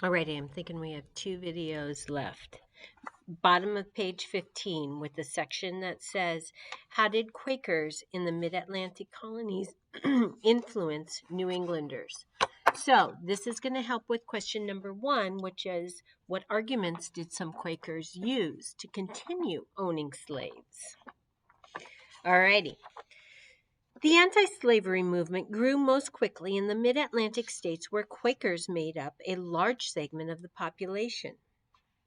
Alrighty, I'm thinking we have 2 videos left. Bottom of page 15 with the section that says, how did Quakers in the mid-Atlantic colonies influence New Englanders? So this is going to help with question number 1, which is, what arguments did some Quakers use to continue owning slaves? Alrighty. The anti-slavery movement grew most quickly in the mid-Atlantic states where Quakers made up a large segment of the population.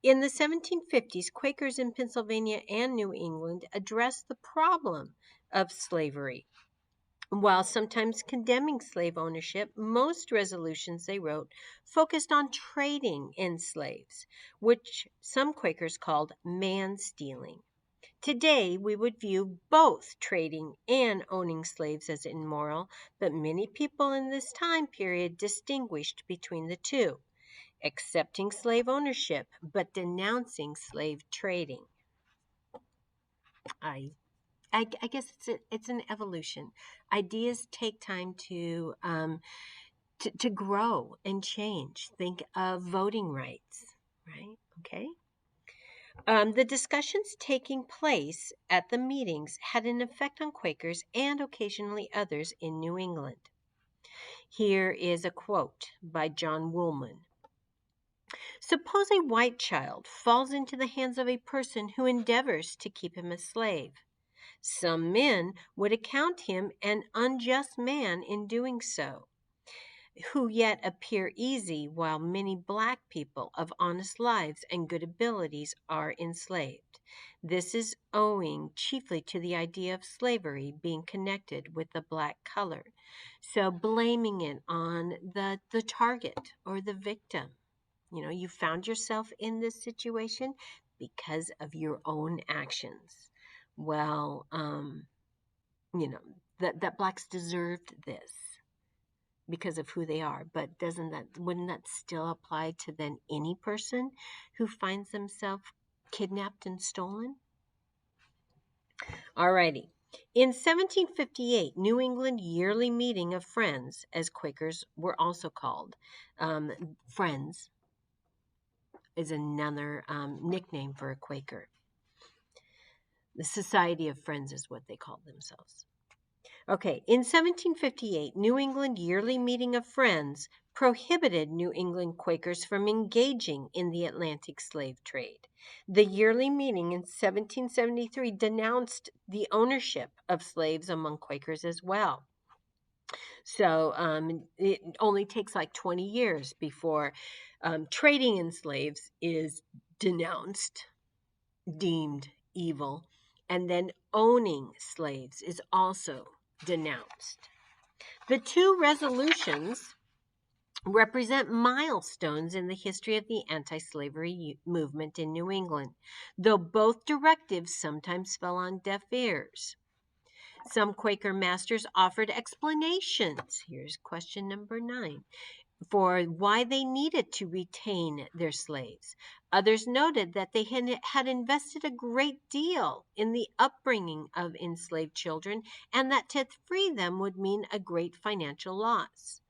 In the 1750s, Quakers in Pennsylvania and New England addressed the problem of slavery. While sometimes condemning slave ownership, most resolutions they wrote focused on trading in slaves, which some Quakers called man-stealing. Today, we would view both trading and owning slaves as immoral, but many people in this time period distinguished between the two, accepting slave ownership but denouncing slave trading. I guess it's an evolution. Ideas take time to grow and change. Think of voting rights, right? Okay. The discussions taking place at the meetings had an effect on Quakers and occasionally others in New England. Here is a quote by John Woolman. Suppose a white child falls into the hands of a person who endeavors to keep him a slave. Some men would account him an unjust man in doing so, who yet appear easy while many black people of honest lives and good abilities are enslaved. This is owing chiefly to the idea of slavery being connected with the black color. So blaming it on the target or the victim. You know, you found yourself in this situation because of your own actions. Well, that blacks deserved this because of who they are, but wouldn't that still apply to then any person who finds themselves kidnapped and stolen? Alrighty. In 1758, New England Yearly Meeting of Friends, as Quakers were also called, Friends is another nickname for a Quaker. The Society of Friends is what they called themselves. Okay, in 1758, New England Yearly Meeting of Friends prohibited New England Quakers from engaging in the Atlantic slave trade. The Yearly Meeting in 1773 denounced the ownership of slaves among Quakers as well. So it only takes like 20 years before trading in slaves is denounced, deemed evil, and then owning slaves is also denounced. The two resolutions represent milestones in the history of the anti-slavery movement in New England, though both directives sometimes fell on deaf ears. Some Quaker masters offered explanations. Here's question number 9 for why they needed to retain their slaves. Others noted that they had invested a great deal in the upbringing of enslaved children and that to free them would mean a great financial loss.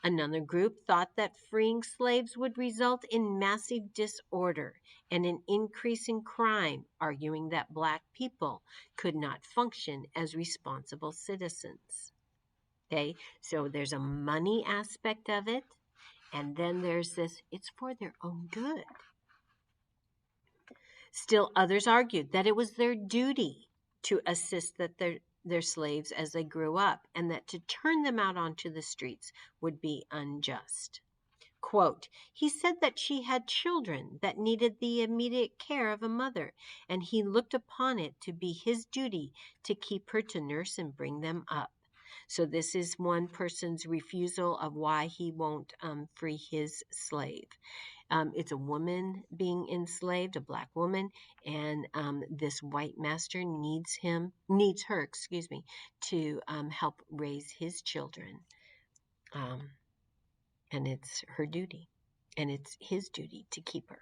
Another group thought that freeing slaves would result in massive disorder and an increase in crime, arguing that black people could not function as responsible citizens. Okay, so there's a money aspect of it, and then there's this, it's for their own good. Still, others argued that it was their duty to assist their slaves as they grew up, and that to turn them out onto the streets would be unjust. Quote, he said that she had children that needed the immediate care of a mother, and he looked upon it to be his duty to keep her to nurse and bring them up. So this is one person's refusal of why he won't free his slave. It's a woman being enslaved, a black woman, and this white master needs her, to help raise his children. And it's her duty, and it's his duty to keep her.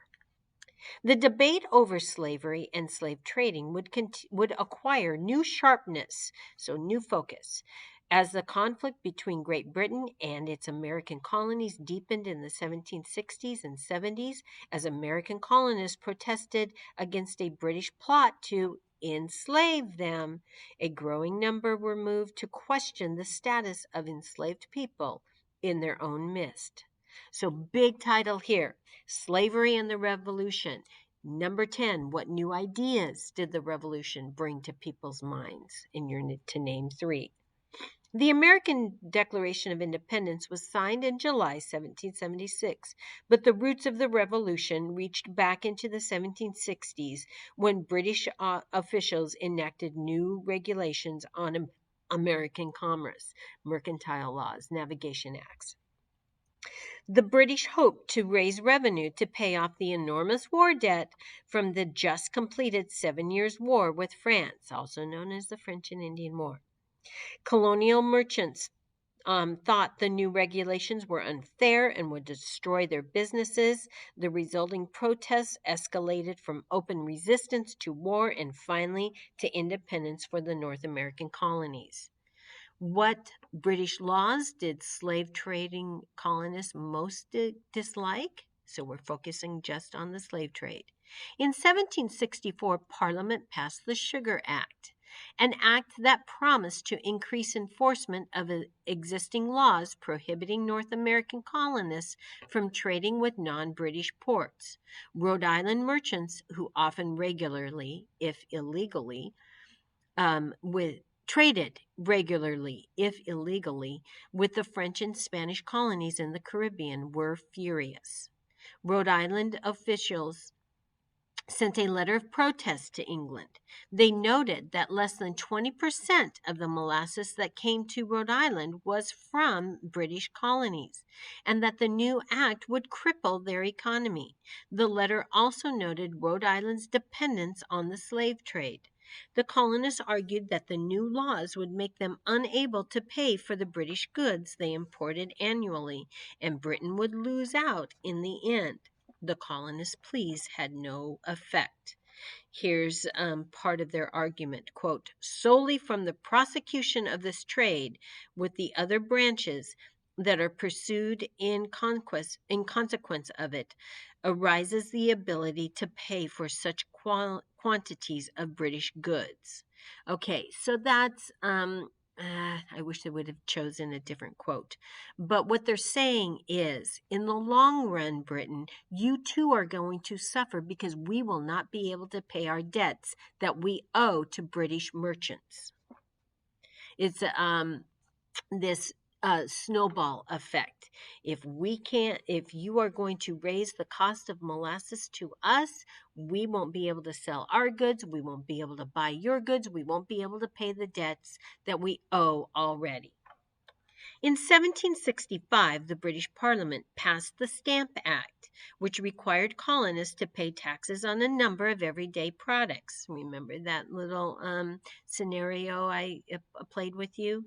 The debate over slavery and slave trading would acquire new sharpness, so new focus, As the conflict between Great Britain and its American colonies deepened in the 1760s and 70s, as American colonists protested against a British plot to enslave them, a growing number were moved to question the status of enslaved people in their own midst. So, big title here: Slavery and the Revolution. Number 10, what new ideas did the revolution bring to people's minds? And you're to name three. The American Declaration of Independence was signed in July 1776, but the roots of the revolution reached back into the 1760s when British officials enacted new regulations on American commerce, mercantile laws, navigation acts. The British hoped to raise revenue to pay off the enormous war debt from the just completed 7 Years' War with France, also known as the French and Indian War. Colonial merchants thought the new regulations were unfair and would destroy their businesses. The resulting protests escalated from open resistance to war and finally to independence for the North American colonies. What British laws did slave trading colonists most dislike? So we're focusing just on the slave trade. In 1764, Parliament passed the Sugar Act, an act that promised to increase enforcement of existing laws prohibiting North American colonists from trading with non-British ports. Rhode Island merchants, who often regularly, if illegally, traded regularly, if illegally, with the French and Spanish colonies in the Caribbean, were furious. Rhode Island officials sent a letter of protest to England. They noted that less than 20% of the molasses that came to Rhode Island was from British colonies, and that the new act would cripple their economy. The letter also noted Rhode Island's dependence on the slave trade. The colonists argued that the new laws would make them unable to pay for the British goods they imported annually, and Britain would lose out in the end. The colonists' pleas had no effect. Here's part of their argument, quote, solely from the prosecution of this trade with the other branches that are pursued in consequence of it, arises the ability to pay for such quantities of British goods. Okay, so that's, I wish they would have chosen a different quote. But what they're saying is, in the long run, Britain, you too are going to suffer because we will not be able to pay our debts that we owe to British merchants. It's this snowball effect. If you are going to raise the cost of molasses to us, we won't be able to sell our goods, we won't be able to buy your goods, we won't be able to pay the debts that we owe already. In 1765, the British Parliament passed the Stamp Act, which required colonists to pay taxes on a number of everyday products. Remember that little scenario I played with you?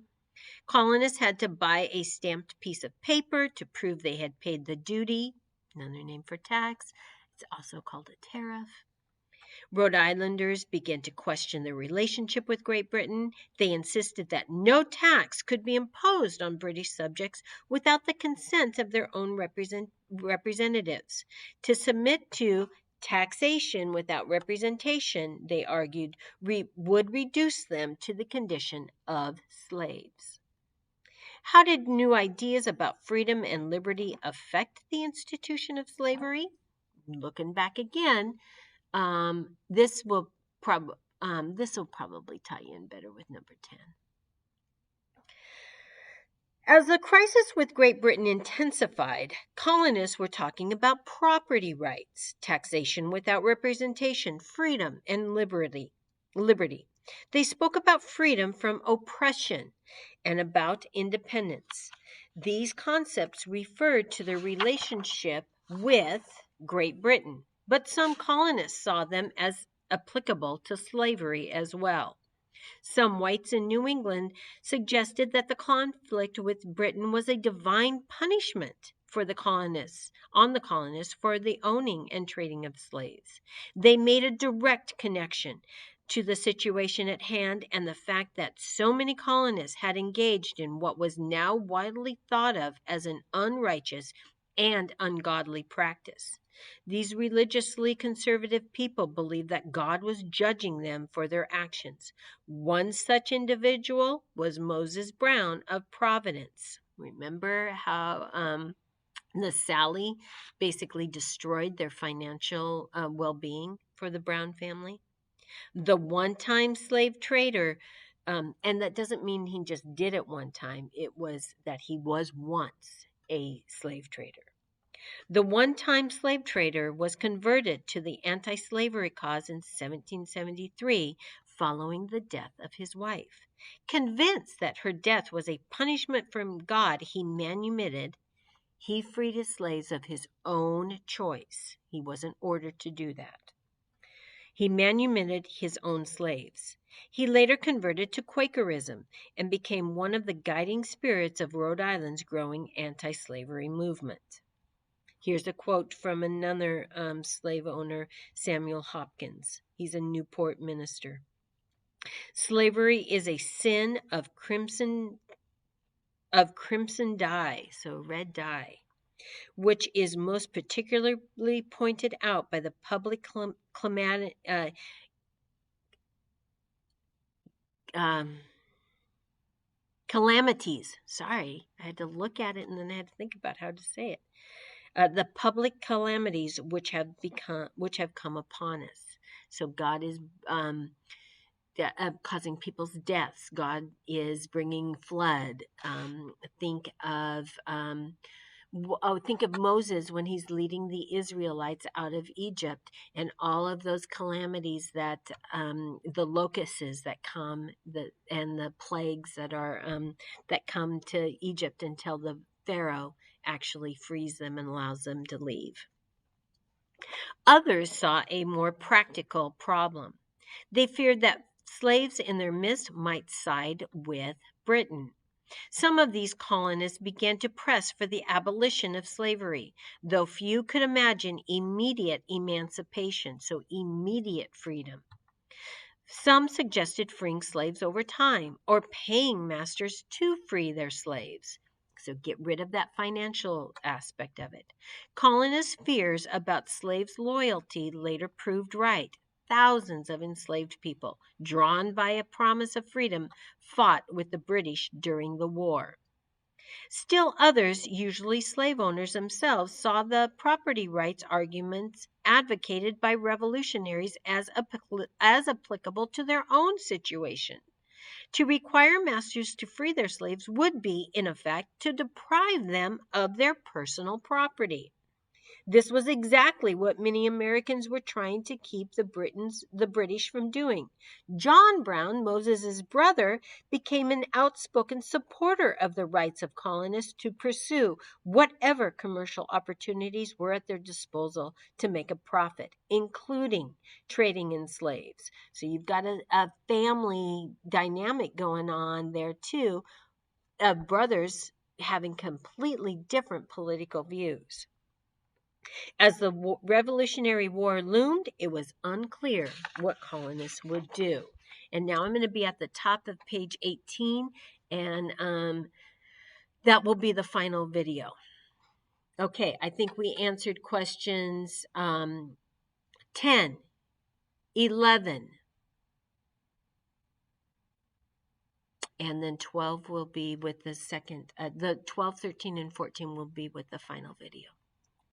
Colonists had to buy a stamped piece of paper to prove they had paid the duty, another name for tax. It's also called a tariff. Rhode Islanders began to question their relationship with Great Britain. They insisted that no tax could be imposed on British subjects without the consent of their own representatives. To submit to taxation without representation, they argued, would reduce them to the condition of slaves. How did new ideas about freedom and liberty affect the institution of slavery? Looking back again, this will probably tie in better with number 10. As the crisis with Great Britain intensified, colonists were talking about property rights, taxation without representation, freedom, and liberty. They spoke about freedom from oppression and about independence. These concepts referred to their relationship with Great Britain, but some colonists saw them as applicable to slavery as well. Some whites in New England suggested that the conflict with Britain was a divine punishment for the colonists, for the owning and trading of slaves. They made a direct connection to the situation at hand and the fact that so many colonists had engaged in what was now widely thought of as an unrighteous and ungodly practice. These religiously conservative people believed that God was judging them for their actions. One such individual was Moses Brown of Providence. Remember how the Sally basically destroyed their financial well being for the Brown family? The one time slave trader, and that doesn't mean he just did it one time, it was that he was once a slave trader. The one time slave trader was converted to the anti slavery cause in 1773 following the death of his wife. Convinced that her death was a punishment from God, he freed his slaves of his own choice. He wasn't ordered to do that. He manumitted his own slaves. He later converted to Quakerism and became one of the guiding spirits of Rhode Island's growing anti slavery movement. Here's a quote from another slave owner, Samuel Hopkins. He's a Newport minister. Slavery is a sin of crimson dye, so red dye, which is most particularly pointed out by the public calamities. Sorry, I had to look at it and then I had to think about how to say it. The public calamities which have come upon us. So God is causing people's deaths. God is bringing flood. Think of Moses when he's leading the Israelites out of Egypt, and all of those calamities that the locusts that come, and the plagues that come to Egypt until the Pharaoh actually frees them and allows them to leave. Others saw a more practical problem. They feared that slaves in their midst might side with Britain. Some of these colonists began to press for the abolition of slavery, though few could imagine immediate emancipation, so immediate freedom. Some suggested freeing slaves over time or paying masters to free their slaves. So get rid of that financial aspect of it. Colonists' fears about slaves' loyalty later proved right. Thousands of enslaved people, drawn by a promise of freedom, fought with the British during the war. Still others, usually slave owners themselves, saw the property rights arguments advocated by revolutionaries as applicable to their own situation. To require masters to free their slaves would be, in effect, to deprive them of their personal property. This was exactly what many Americans were trying to keep the British from doing. John Brown, Moses's brother, became an outspoken supporter of the rights of colonists to pursue whatever commercial opportunities were at their disposal to make a profit, including trading in slaves. So you've got a family dynamic going on there too, of brothers having completely different political views. As the Revolutionary War loomed, it was unclear what colonists would do. And now I'm going to be at the top of page 18, and that will be the final video. Okay, I think we answered questions 10, 11, and then 12 will be with the second, the 12, 13, and 14 will be with the final video.